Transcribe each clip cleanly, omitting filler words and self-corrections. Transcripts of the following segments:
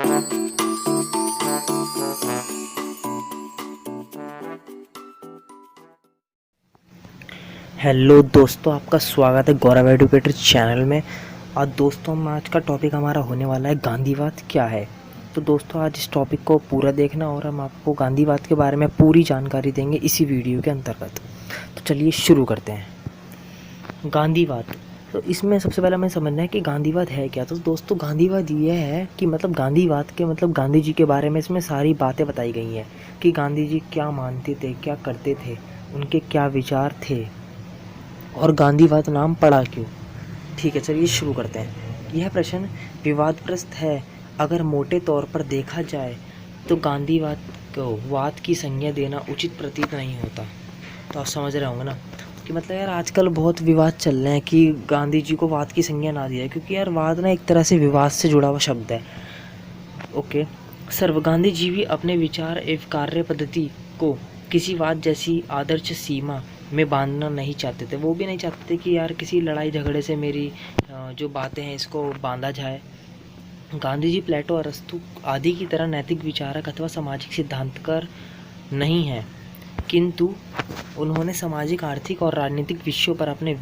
Hello दोस्तों, आपका स्वागत है गौरव एडुकेटर चैनल में। और दोस्तों, हम आज का टॉपिक हमारा होने वाला है गांधीवाद क्या है। तो दोस्तों, आज इस टॉपिक को पूरा देखना और हम आपको गांधीवाद के बारे में पूरी जानकारी देंगे इसी वीडियो के अंतर्गत। तो चलिए शुरू करते हैं। गांधीवाद, तो इसमें सबसे पहले हमें समझना है कि गांधीवाद है क्या। तो दोस्तों, गांधीवाद ये है कि मतलब गांधीवाद के मतलब गांधी जी के बारे में इसमें सारी बातें बताई गई हैं कि गांधी जी क्या मानते थे, क्या करते थे, उनके क्या विचार थे और गांधीवाद नाम पड़ा क्यों। ठीक है, चलिए शुरू करते हैं। यह प्रश्न विवादग्रस्त है। अगर मोटे तौर पर देखा जाए तो गांधीवाद को वाद की संज्ञा देना उचित प्रतीत नहीं होता। तो आप समझ रहे होंगे ना कि मतलब यार आजकल बहुत विवाद चल रहे हैं कि गांधी जी को वाद की संज्ञा ना दिया, क्योंकि यार वाद ना एक तरह से विवाद से जुड़ा हुआ शब्द है। ओके सर, गांधी जी भी अपने विचार एवं कार्य पद्धति को किसी वाद जैसी आदर्श सीमा में बांधना नहीं चाहते थे। वो भी नहीं चाहते थे कि यार किसी लड़ाई झगड़े से मेरी जो बातें हैं इसको बांधा जाए। गांधी जी प्लेटो, अरस्तु आदि की तरह नैतिक विचारक अथवा सामाजिक सिद्धांतकार नहीं हैं, किंतु उन्होंने सामाजिक, आर्थिक और राजनीतिक विषयों पर अपने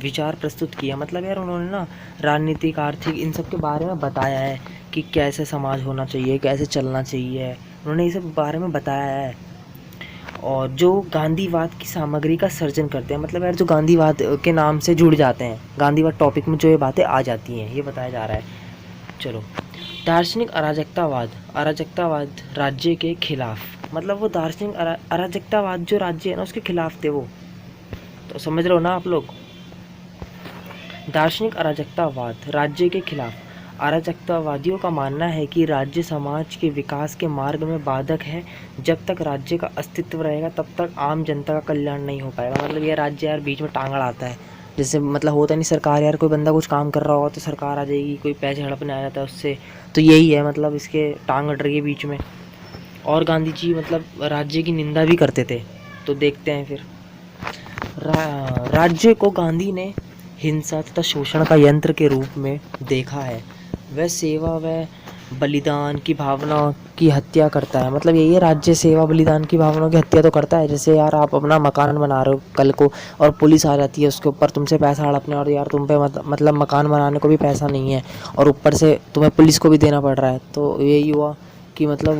विचार प्रस्तुत किया। मतलब यार उन्होंने ना राजनीतिक, आर्थिक इन सब के बारे में बताया है कि कैसे समाज होना चाहिए, कैसे चलना चाहिए। उन्होंने इस सब बारे में बताया है। और जो गांधीवाद की सामग्री का सर्जन करते हैं, मतलब यार जो गांधीवाद के नाम से जुड़ जाते हैं, गांधीवाद टॉपिक में जो ये बातें आ जाती हैं, ये बताया जा रहा है। चलो, दार्शनिक अराजकतावाद, अराजकतावाद राज्य के खिलाफ। मतलब वो दार्शनिक अराजकतावाद जो राज्य है ना उसके खिलाफ थे वो। तो समझ रहे हो ना आप लोग। दार्शनिक अराजकतावाद राज्य के खिलाफ। अराजकतावादियों का मानना है कि राज्य समाज के विकास के मार्ग में बाधक है। जब तक राज्य का अस्तित्व रहेगा तब तक आम जनता का कल्याण नहीं हो पाएगा। मतलब ये राज्य यार बीच में टांग अड़ाता है। जैसे मतलब होता नहीं, सरकार यार कोई बंदा कुछ काम कर रहा होगा तो सरकार आ जाएगी, कोई पैसे हड़पने आ जाता है उससे। तो यही है, मतलब इसके टांग अड़ रही है बीच में। और गांधी जी मतलब राज्य की निंदा भी करते थे। तो देखते हैं फिर। राज्य को गांधी ने हिंसा तथा शोषण का यंत्र के रूप में देखा है। वह सेवा व बलिदान की भावना की हत्या करता है। मतलब यही है, राज्य सेवा बलिदान की भावनाओं की हत्या तो करता है। जैसे यार आप अपना मकान बना रहे हो कल को और पुलिस आ जाती है उसके ऊपर तुमसे पैसा हड़पने, और यार तुम पे मतलब मकान बनाने को भी पैसा नहीं है और ऊपर से तुम्हें पुलिस को भी देना पड़ रहा है। तो यही हुआ कि मतलब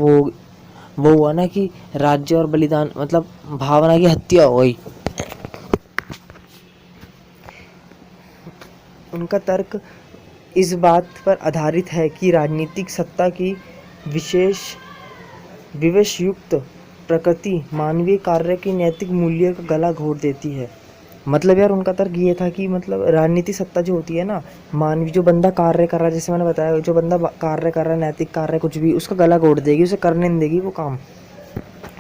वो हुआ ना कि राज्य और बलिदान मतलब भावना की हत्या हो गई। उनका तर्क इस बात पर आधारित है कि राजनीतिक सत्ता की विशेष विवशयुक्त प्रकृति मानवीय कार्य की नैतिक मूल्य का गला घोट देती है। मतलब यार उनका तर्क ये था कि मतलब राजनीतिक सत्ता जो होती है ना, मानवीय जो बंदा कार्य कर रहा है, जैसे मैंने बताया जो बंदा कार्य कर रहा है, नैतिक कार्य कुछ भी, उसका गला घोट देगी, उसे करने नहीं देगी वो काम।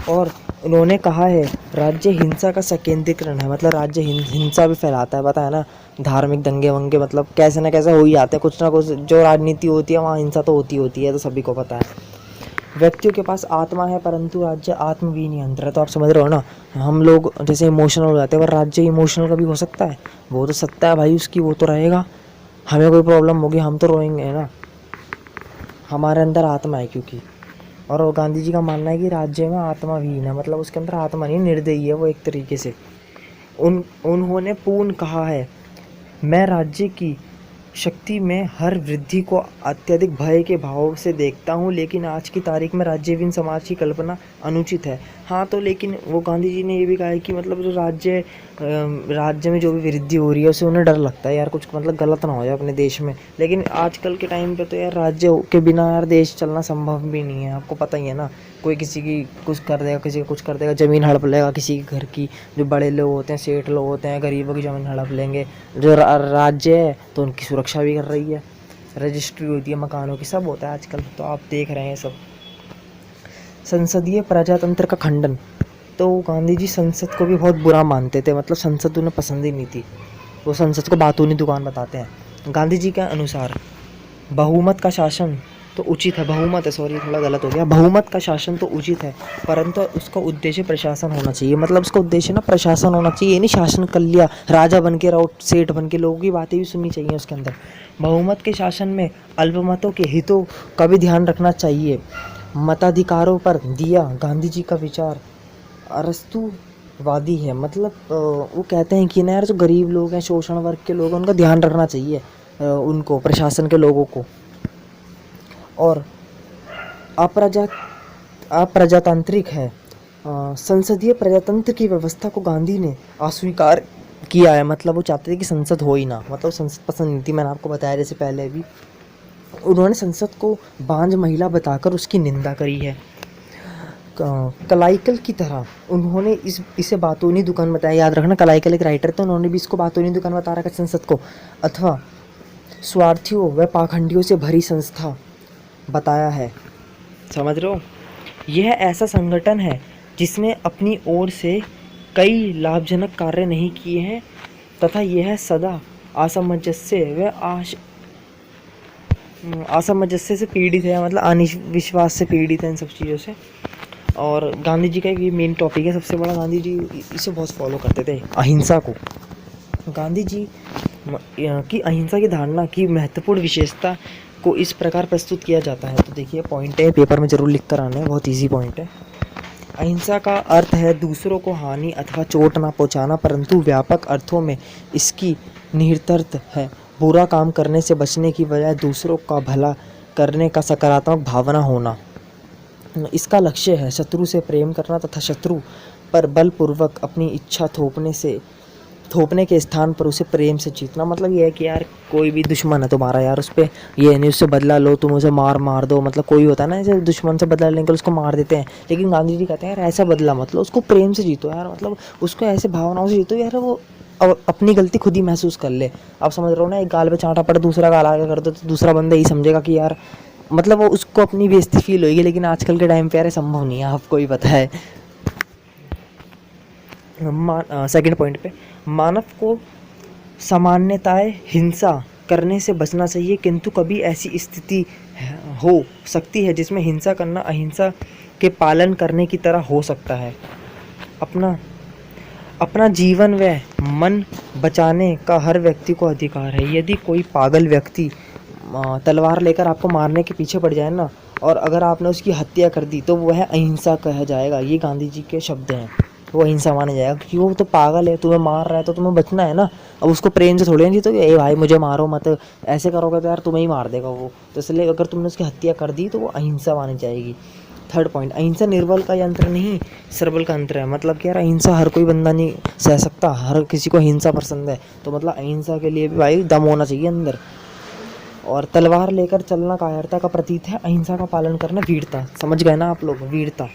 और उन्होंने कहा है राज्य हिंसा का संकेंद्रीकरण है। मतलब राज्य हिंसा भी फैलाता है, पता है ना। धार्मिक दंगे वंगे मतलब कैसे ना कैसे हो ही आते हैं, कुछ ना कुछ जो राजनीति होती है वहाँ हिंसा तो होती है, तो सभी को पता है। व्यक्तियों के पास आत्मा है परंतु राज्य आत्म भी नियंत्रण है। तो आप समझ रहे हो ना, हम लोग जैसे इमोशनल हो जाते हैं, पर राज्य इमोशनल कभी हो सकता है? वो तो सत्ता है भाई उसकी, वो तो रहेगा। हमें कोई प्रॉब्लम होगी हम तो रोएंगे ना, हमारे अंदर आत्मा है क्योंकि। और गांधी जी का मानना है कि राज्य में आत्मा विहीन है, मतलब उसके अंदर आत्मा नहीं, निर्दयी है वो एक तरीके से। उन्होंने पूर्ण कहा है, मैं राज्य की शक्ति में हर वृद्धि को अत्यधिक भय के भाव से देखता हूँ, लेकिन आज की तारीख में राज्यहीन समाज की कल्पना अनुचित है। हाँ, तो लेकिन वो गांधी जी ने ये भी कहा है कि मतलब जो राज्य में जो भी वृद्धि हो रही है उससे उन्हें डर लगता है यार कुछ मतलब गलत ना हो जाए अपने देश में। लेकिन आजकल के टाइम पे तो यार राज्य के बिना यार देश चलना संभव भी नहीं है, आपको पता ही है ना। कोई किसी की कुछ कर देगा, किसी का कुछ कर देगा, ज़मीन हड़प लेगा किसी के घर की। जो बड़े लोग होते हैं, सेठ लोग होते हैं, गरीबों की ज़मीन हड़प लेंगे। जो राज्य है तो उनकी सुरक्षा भी कर रही है, रजिस्ट्री होती है मकानों की, सब होता है आजकल, तो आप देख रहे हैं सब। संसदीय प्रजातंत्र का खंडन, तो गांधी जी संसद को भी बहुत बुरा मानते थे। मतलब संसद उन्हें पसंद ही नहीं थी, वो संसद को बातूनी दुकान बताते हैं। गांधी जी के अनुसार बहुमत का शासन तो उचित है, बहुमत है, सॉरी थोड़ा गलत हो गया, बहुमत का शासन तो उचित है, परंतु उसका उद्देश्य प्रशासन होना चाहिए। मतलब उसका उद्देश्य ना प्रशासन होना चाहिए, ये नहीं शासन कर लिया, राजा बन के रहो, सेठ बन के, लोगों की बातें भी सुननी चाहिए उसके अंदर। बहुमत के शासन में अल्पमतों के हितों का भी ध्यान रखना चाहिए। मताधिकारों पर दिया गांधी जी का विचार अरस्तुवादी है। मतलब वो कहते हैं कि ना यार जो गरीब लोग हैं, शोषण वर्ग के लोग हैं, उनका ध्यान रखना चाहिए, उनको, प्रशासन के लोगों को। और अप्रजातांत्रिक है। संसदीय प्रजातंत्र की व्यवस्था को गांधी ने अस्वीकार किया है। मतलब वो चाहते थे कि संसद हो ही ना, मतलब संसद पसंद नहीं थी। मैंने आपको बताया जैसे पहले भी, उन्होंने संसद को बांझ महिला बताकर उसकी निंदा करी है। कलाइकल की तरह उन्होंने इसे बातूनी दुकान बताया। याद रखना, कलाइकल एक राइटर थे, उन्होंने भी इसको बातूनी दुकान बता रखा संसद को, अथवा स्वार्थियों व पाखंडियों से भरी संस्था बताया है। समझ रहे हो, यह ऐसा संगठन है जिसने अपनी ओर से कई लाभजनक कार्य नहीं किए हैं तथा यह सदा असमंजस्य व असमंजस्य से पीड़ित है, मतलब अविश्वास से पीड़ित है, इन सब चीज़ों से। और गांधी जी का एक मेन टॉपिक है सबसे बड़ा, गांधी जी इसे बहुत फॉलो करते थे, अहिंसा को। गांधी जी की अहिंसा की धारणा की महत्वपूर्ण विशेषता को इस प्रकार प्रस्तुत किया जाता है। तो देखिए पॉइंट है, पेपर में जरूर लिख कर आना है, बहुत इजी पॉइंट है। अहिंसा का अर्थ है दूसरों को हानि अथवा चोट ना पहुंचाना, परंतु व्यापक अर्थों में इसकी निहितार्थ है बुरा काम करने से बचने की बजाय दूसरों का भला करने का सकारात्मक भावना होना। इसका लक्ष्य है शत्रु से प्रेम करना तथा शत्रु पर बलपूर्वक अपनी इच्छा थोपने के स्थान पर उसे प्रेम से जीतना। मतलब ये है कि यार कोई भी दुश्मन है तुम्हारा, यार उस पर ये नहीं उससे बदला लो, तुम उसे मार दो। मतलब कोई होता है ना जैसे दुश्मन से बदला लेने के उसको मार देते हैं, लेकिन गांधी जी कहते हैं यार ऐसा बदला मतलब उसको प्रेम से जीतो यार, मतलब उसको ऐसे भावनाओं से जीतो यार, वो अपनी गलती खुद ही महसूस कर ले। आप समझ रहे हो ना, एक गाल पे चांटा पड़े, दूसरा गाल आगे कर दो तो दूसरा बंदा यही समझेगा कि यार, मतलब वो उसको अपनी बेइज्जती फील होगी। लेकिन आजकल के टाइम पे यार संभव नहीं है, आपको ही पता है। सेकंड पॉइंट पे, मानव को सामान्यतः हिंसा करने से बचना चाहिए, किंतु कभी ऐसी स्थिति हो सकती है जिसमें हिंसा करना अहिंसा के पालन करने की तरह हो सकता है। अपना जीवन व मन बचाने का हर व्यक्ति को अधिकार है। यदि कोई पागल व्यक्ति तलवार लेकर आपको मारने के पीछे पड़ जाए ना, और अगर आपने उसकी हत्या कर दी तो वह अहिंसा कहा जाएगा। ये गांधी जी के शब्द हैं, वो अहिंसा माना जाएगा, क्योंकि वो तो पागल है, तुम्हें मार रहा है तो तुम्हें बचना है ना। अब उसको प्रेम से थोड़ी नहीं तो ए भाई मुझे मारो मत, ऐसे करोगे तो यार तुम्हें ही मार देगा वो। तो इसलिए अगर तुमने उसकी हत्या कर दी तो वो अहिंसा मानी जाएगी। थर्ड पॉइंट, अहिंसा निर्बल का यंत्र नहीं सरबल का यंत्र है। मतलब कि यार अहिंसा हर कोई बंदा नहीं सह सकता, हर किसी को अहिंसा पसंद है, तो मतलब अहिंसा के लिए भी भाई दम होना चाहिए अंदर। और तलवार लेकर चलना कायरता का प्रतीक है, अहिंसा का पालन करना वीरता। समझ गए ना आप लोग, वीरता।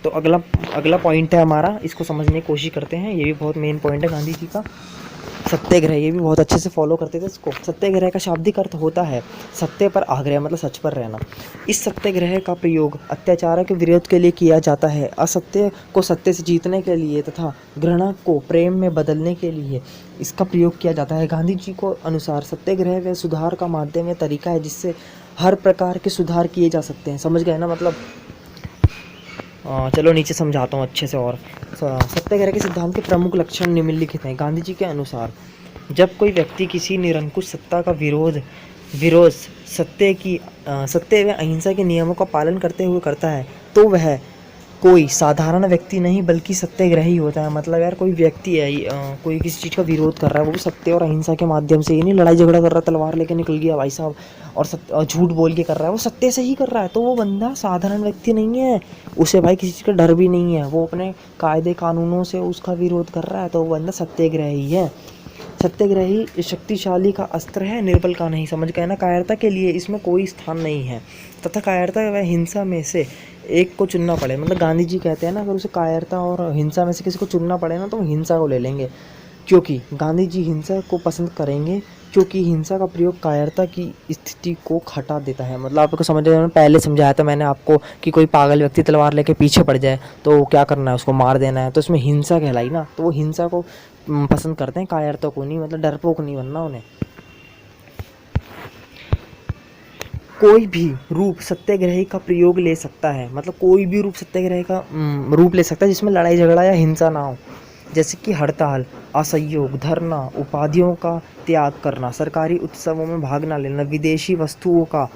तो अगला पॉइंट है हमारा, इसको समझने की कोशिश करते हैं। ये भी बहुत मेन पॉइंट है गांधी जी का, सत्याग्रह। ये भी बहुत अच्छे से फॉलो करते थे इसको। सत्याग्रह का शाब्दिक अर्थ होता है सत्य पर आग्रह, मतलब सच पर रहना। इस सत्याग्रह का प्रयोग अत्याचार के विरोध के लिए किया जाता है, असत्य को सत्य से जीतने के लिए तथा घृणा को प्रेम में बदलने के लिए इसका प्रयोग किया जाता है। गांधी जी को अनुसार सत्याग्रह व सुधार का माध्यम या तरीका है जिससे हर प्रकार के सुधार किए जा सकते हैं। समझ गए ना, मतलब चलो नीचे समझाता हूँ अच्छे से। और सत्याग्रह के सिद्धांत के प्रमुख लक्षण निम्नलिखित हैं। गांधी जी के अनुसार जब कोई व्यक्ति किसी निरंकुश सत्ता का विरोध सत्य व अहिंसा के नियमों का पालन करते हुए करता है तो वह कोई साधारण व्यक्ति नहीं बल्कि सत्याग्रही होता है। मतलब यार कोई व्यक्ति है, कोई किसी चीज़ का विरोध कर रहा है, वो सत्य और अहिंसा के माध्यम से, ये नहीं लड़ाई झगड़ा कर रहा है, तलवार लेके निकल गया भाई साहब और झूठ बोल के कर रहा है, वो सत्य से ही कर रहा है, तो वो बंदा साधारण व्यक्ति नहीं है। उसे भाई किसी चीज़ का डर भी नहीं है, वो अपने कायदे कानूनों से उसका विरोध कर रहा है, तो वो बंदा सत्याग्रही है। सत्याग्रही शक्तिशाली का अस्त्र है, निर्बल का नहीं। समझ गए ना, कायरता के लिए इसमें कोई स्थान नहीं है तथा कायरता व हिंसा में से एक को चुनना पड़े। मतलब गांधी जी कहते हैं ना, अगर उसे कायरता और हिंसा में से किसी को चुनना पड़े ना तो वो हिंसा को ले लेंगे, क्योंकि गांधी जी हिंसा को पसंद करेंगे, क्योंकि हिंसा का प्रयोग कायरता की स्थिति को हटा देता है। मतलब आपको समझ रहे हो, पहले समझाया था मैंने आपको कि कोई पागल व्यक्ति तलवार लेके पीछे पड़ जाए तो क्या करना है, उसको मार देना है, तो इसमें हिंसा कहलाई ना, तो वो हिंसा को पसंद करते हैं, कायरता को नहीं। मतलब डरपोक नहीं बनना उन्हें। कोई भी रूप सत्याग्रही का प्रयोग ले सकता है, मतलब कोई भी रूप सत्याग्रह का रूप ले सकता है जिसमें लड़ाई झगड़ा या हिंसा ना हो, जैसे कि हड़ताल, असहयोग, धरना, उपाधियों का त्याग करना, सरकारी उत्सवों में भाग न लेना, विदेशी वस्तुओं का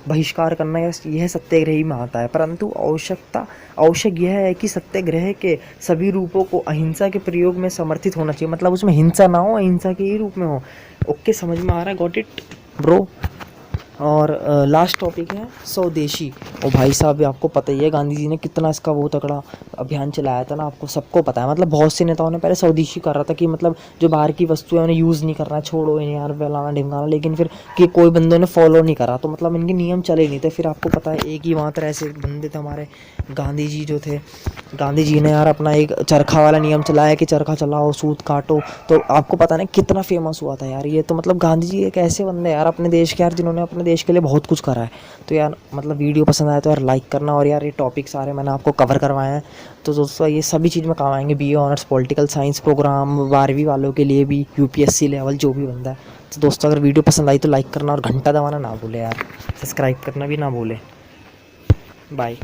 बहिष्कार करना, यह सत्याग्रही में आता है। परंतु आवश्यक यह है कि सत्याग्रह के सभी रूपों को अहिंसा के प्रयोग में समर्थित होना चाहिए, मतलब उसमें हिंसा ना हो, अहिंसा के ही रूप में हो। ओके, समझ में आ रहा है? Got it bro. और लास्ट टॉपिक है स्वदेशी। और भाई साहब आपको पता ही है गांधी जी ने कितना इसका वो तगड़ा अभियान चलाया था ना, आपको सबको पता है। मतलब बहुत से नेताओं ने पहले स्वदेशी कर रहा था कि मतलब जो बाहर की वस्तु है उन्हें यूज़ नहीं करना, छोड़ो इन्हें यार, फलाना ढिमकाना, लेकिन फिर कि कोई बंदों ने फॉलो नहीं करा, तो मतलब इनके नियम चले नहीं थे। फिर आपको पता है एक ही मात्र ऐसे बंदे थे हमारे गांधी जी जो थे, गांधी जी ने यार अपना एक चरखा वाला नियम चलाया कि चरखा चलाओ, सूत काटो, तो आपको पता नहीं कितना फेमस हुआ था यार ये। तो मतलब गांधी जी एक ऐसे बंदे यार अपने देश के, यार जिन्होंने अपने देश के लिए बहुत कुछ करा है। तो यार मतलब वीडियो पसंद आया तो यार लाइक करना, और यार ये टॉपिक सारे मैंने आपको कवर करवाए हैं, तो दोस्तों ये सभी चीज़ में काम आएंगे। BA honours political science programme 12वीं वालों के लिए भी, UPSC लेवल जो भी बंदा है। तो दोस्तों अगर वीडियो पसंद आई तो लाइक करना और घंटा दबाना ना भूले यार, सब्सक्राइब करना भी ना भूले। बाय।